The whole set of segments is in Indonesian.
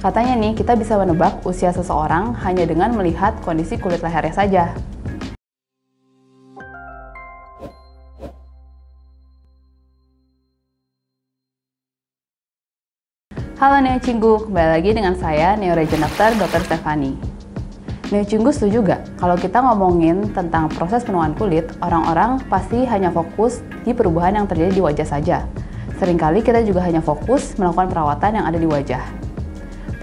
Katanya nih, kita bisa menebak usia seseorang hanya dengan melihat kondisi kulit lehernya saja. Halo Neo Cinggu, kembali lagi dengan saya, Neo Region Dokter, Dr. Stefani. Neo Cinggu setuju gak? Kalau kita ngomongin tentang proses penuaan kulit, orang-orang pasti hanya fokus di perubahan yang terjadi di wajah saja. Seringkali kita juga hanya fokus melakukan perawatan yang ada di wajah.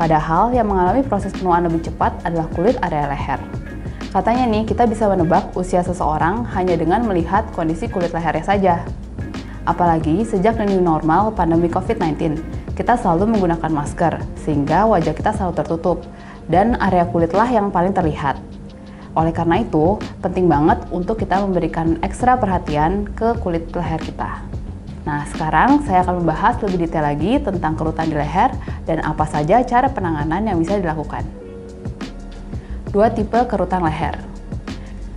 Padahal yang mengalami proses penuaan lebih cepat adalah kulit area leher. Katanya nih, kita bisa menebak usia seseorang hanya dengan melihat kondisi kulit lehernya saja. Apalagi sejak new normal pandemi COVID-19, kita selalu menggunakan masker, sehingga wajah kita selalu tertutup, dan area kulitlah yang paling terlihat. Oleh karena itu, penting banget untuk kita memberikan ekstra perhatian ke kulit leher kita. Nah, sekarang saya akan membahas lebih detail lagi tentang kerutan di leher dan apa saja cara penanganan yang bisa dilakukan. 2 tipe kerutan leher.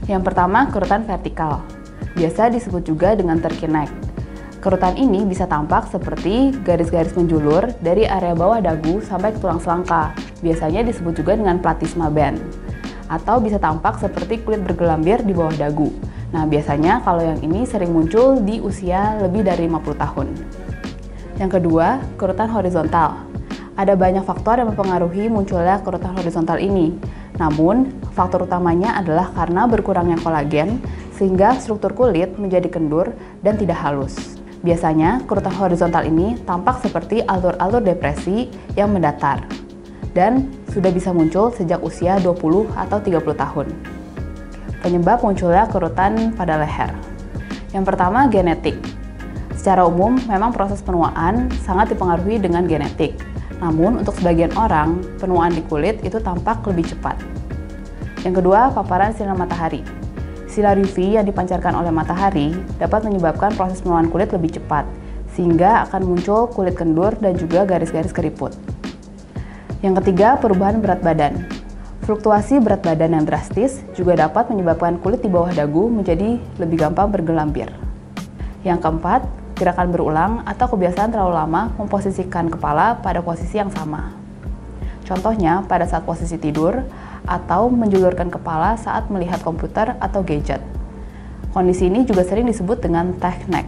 Yang pertama, kerutan vertikal. Biasa disebut juga dengan turkey neck. Kerutan ini bisa tampak seperti garis-garis menjulur dari area bawah dagu sampai ke tulang selangka. Biasanya disebut juga dengan platysma band. Atau bisa tampak seperti kulit bergelambir di bawah dagu. Nah, biasanya kalau yang ini sering muncul di usia lebih dari 50 tahun. Yang kedua, kerutan horizontal. Ada banyak faktor yang mempengaruhi munculnya kerutan horizontal ini. Namun, faktor utamanya adalah karena berkurangnya kolagen, sehingga struktur kulit menjadi kendur dan tidak halus. Biasanya, kerutan horizontal ini tampak seperti alur-alur depresi yang mendatar dan sudah bisa muncul sejak usia 20 atau 30 tahun. Penyebab munculnya kerutan pada leher. Yang pertama, genetik. Secara umum, memang proses penuaan sangat dipengaruhi dengan genetik. Namun, untuk sebagian orang, penuaan di kulit itu tampak lebih cepat. Yang kedua, paparan sinar matahari. Sinar UV yang dipancarkan oleh matahari dapat menyebabkan proses penuaan kulit lebih cepat, sehingga akan muncul kulit kendur dan juga garis-garis keriput. Yang ketiga, perubahan berat badan. Fluktuasi berat badan yang drastis juga dapat menyebabkan kulit di bawah dagu menjadi lebih gampang bergelambir. Yang keempat, gerakan berulang atau kebiasaan terlalu lama memposisikan kepala pada posisi yang sama. Contohnya pada saat posisi tidur, atau menjulurkan kepala saat melihat komputer atau gadget. Kondisi ini juga sering disebut dengan tech neck.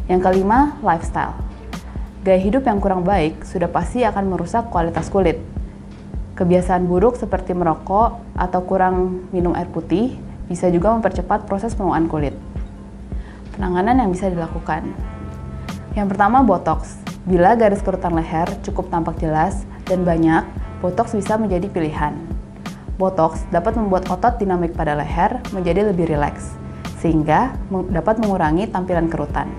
Yang kelima, lifestyle. Gaya hidup yang kurang baik sudah pasti akan merusak kualitas kulit. Kebiasaan buruk seperti merokok atau kurang minum air putih bisa juga mempercepat proses penuaan kulit. Penanganan yang bisa dilakukan. Yang pertama, botox. Bila garis kerutan leher cukup tampak jelas dan banyak, botox bisa menjadi pilihan. Botox dapat membuat otot dinamik pada leher menjadi lebih rileks, sehingga dapat mengurangi tampilan kerutan.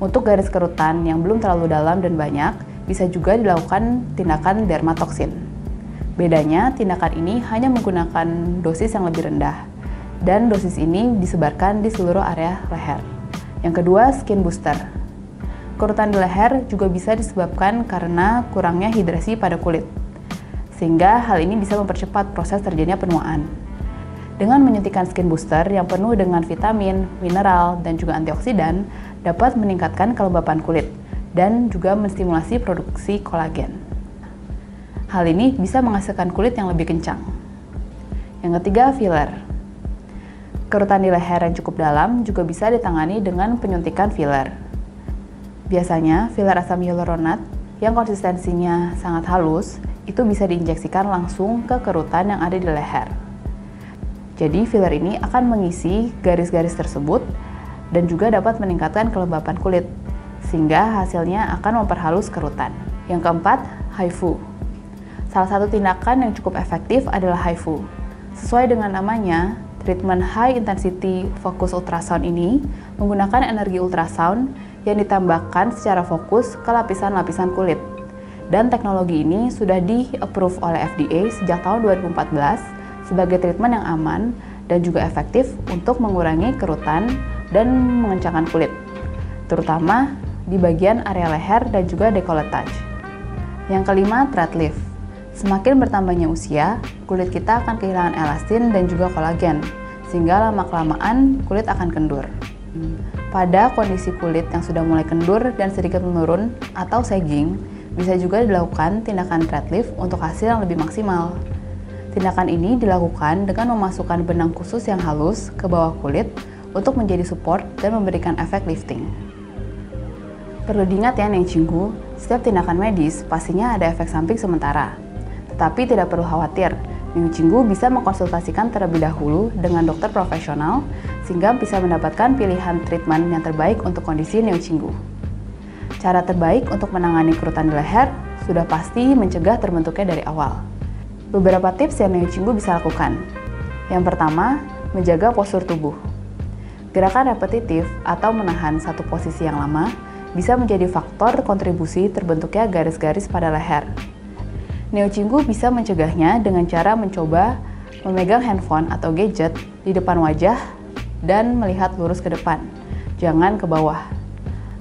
Untuk garis kerutan yang belum terlalu dalam dan banyak, bisa juga dilakukan tindakan dermatoksin. Bedanya, tindakan ini hanya menggunakan dosis yang lebih rendah, dan dosis ini disebarkan di seluruh area leher. Yang kedua, skin booster. Kerutan di leher juga bisa disebabkan karena kurangnya hidrasi pada kulit, sehingga hal ini bisa mempercepat proses terjadinya penuaan. Dengan menyuntikkan skin booster yang penuh dengan vitamin, mineral, dan juga antioksidan, dapat meningkatkan kelembapan kulit dan juga menstimulasi produksi kolagen. Hal ini bisa menghasilkan kulit yang lebih kencang. Yang ketiga, filler. Kerutan di leher yang cukup dalam juga bisa ditangani dengan penyuntikan filler. Biasanya, filler asam hyaluronat yang konsistensinya sangat halus itu bisa diinjeksikan langsung ke kerutan yang ada di leher. Jadi filler ini akan mengisi garis-garis tersebut dan juga dapat meningkatkan kelembapan kulit, sehingga hasilnya akan memperhalus kerutan. Yang keempat, HIFU. Salah satu tindakan yang cukup efektif adalah HIFU. Sesuai dengan namanya, treatment High Intensity Focus Ultrasound ini menggunakan energi ultrasound yang ditambahkan secara fokus ke lapisan-lapisan kulit. Dan teknologi ini sudah di-approve oleh FDA sejak tahun 2014 sebagai treatment yang aman dan juga efektif untuk mengurangi kerutan dan mengencangkan kulit, terutama di bagian area leher dan juga dekolletage. Yang kelima, thread lift. Semakin bertambahnya usia, kulit kita akan kehilangan elastin dan juga kolagen, sehingga lama-kelamaan kulit akan kendur. Pada kondisi kulit yang sudah mulai kendur dan sedikit menurun atau sagging, bisa juga dilakukan tindakan thread lift untuk hasil yang lebih maksimal. Tindakan ini dilakukan dengan memasukkan benang khusus yang halus ke bawah kulit untuk menjadi support dan memberikan efek lifting. Perlu diingat ya Neng Cinggu, setiap tindakan medis pastinya ada efek samping sementara. Tetapi tidak perlu khawatir, Neng Cinggu bisa mengkonsultasikan terlebih dahulu dengan dokter profesional sehingga bisa mendapatkan pilihan treatment yang terbaik untuk kondisi Neng Cinggu. Cara terbaik untuk menangani kerutan di leher sudah pasti mencegah terbentuknya dari awal. Beberapa tips yang Neng Cinggu bisa lakukan. Yang pertama, menjaga postur tubuh. Gerakan repetitif atau menahan satu posisi yang lama bisa menjadi faktor kontribusi terbentuknya garis-garis pada leher. Neng Cinggu bisa mencegahnya dengan cara mencoba memegang handphone atau gadget di depan wajah dan melihat lurus ke depan, jangan ke bawah.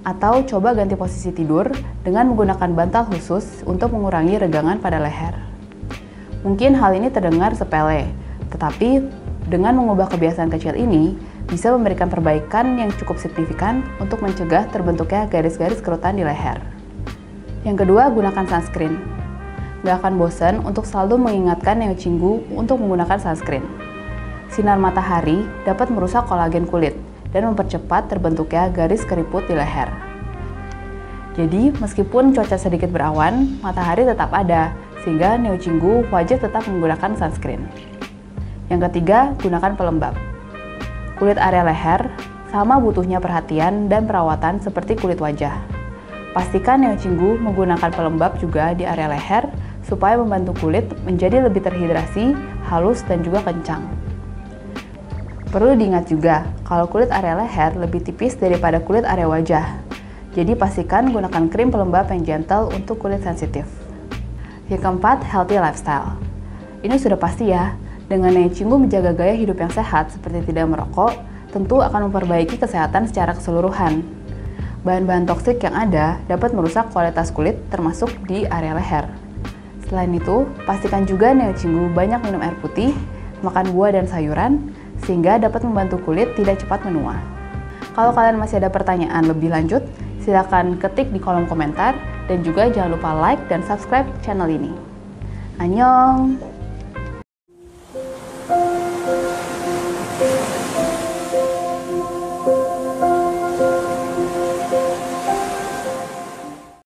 Atau coba ganti posisi tidur dengan menggunakan bantal khusus untuk mengurangi regangan pada leher. Mungkin hal ini terdengar sepele, tetapi dengan mengubah kebiasaan kecil ini bisa memberikan perbaikan yang cukup signifikan untuk mencegah terbentuknya garis-garis kerutan di leher. Yang kedua, gunakan sunscreen. Gak akan bosan untuk selalu mengingatkan Neng Cinggu untuk menggunakan sunscreen. Sinar matahari dapat merusak kolagen kulit dan mempercepat terbentuknya garis keriput di leher. Jadi, meskipun cuaca sedikit berawan, matahari tetap ada, sehingga Neng Cinggu wajib tetap menggunakan sunscreen. Yang ketiga, gunakan pelembab. Kulit area leher sama butuhnya perhatian dan perawatan seperti kulit wajah. Pastikan Neng Cinggu menggunakan pelembab juga di area leher supaya membantu kulit menjadi lebih terhidrasi, halus, dan juga kencang. Perlu diingat juga, kalau kulit area leher lebih tipis daripada kulit area wajah. Jadi pastikan gunakan krim pelembab yang gentle untuk kulit sensitif. Yang keempat, healthy lifestyle. Ini sudah pasti ya, dengan Neng Cinggu menjaga gaya hidup yang sehat seperti tidak merokok, tentu akan memperbaiki kesehatan secara keseluruhan. Bahan-bahan toksik yang ada dapat merusak kualitas kulit termasuk di area leher. Selain itu, pastikan juga Neng Cinggu banyak minum air putih, makan buah dan sayuran, sehingga dapat membantu kulit tidak cepat menua. Kalau kalian masih ada pertanyaan lebih lanjut, silakan ketik di kolom komentar dan juga jangan lupa like dan subscribe channel ini. Annyeong!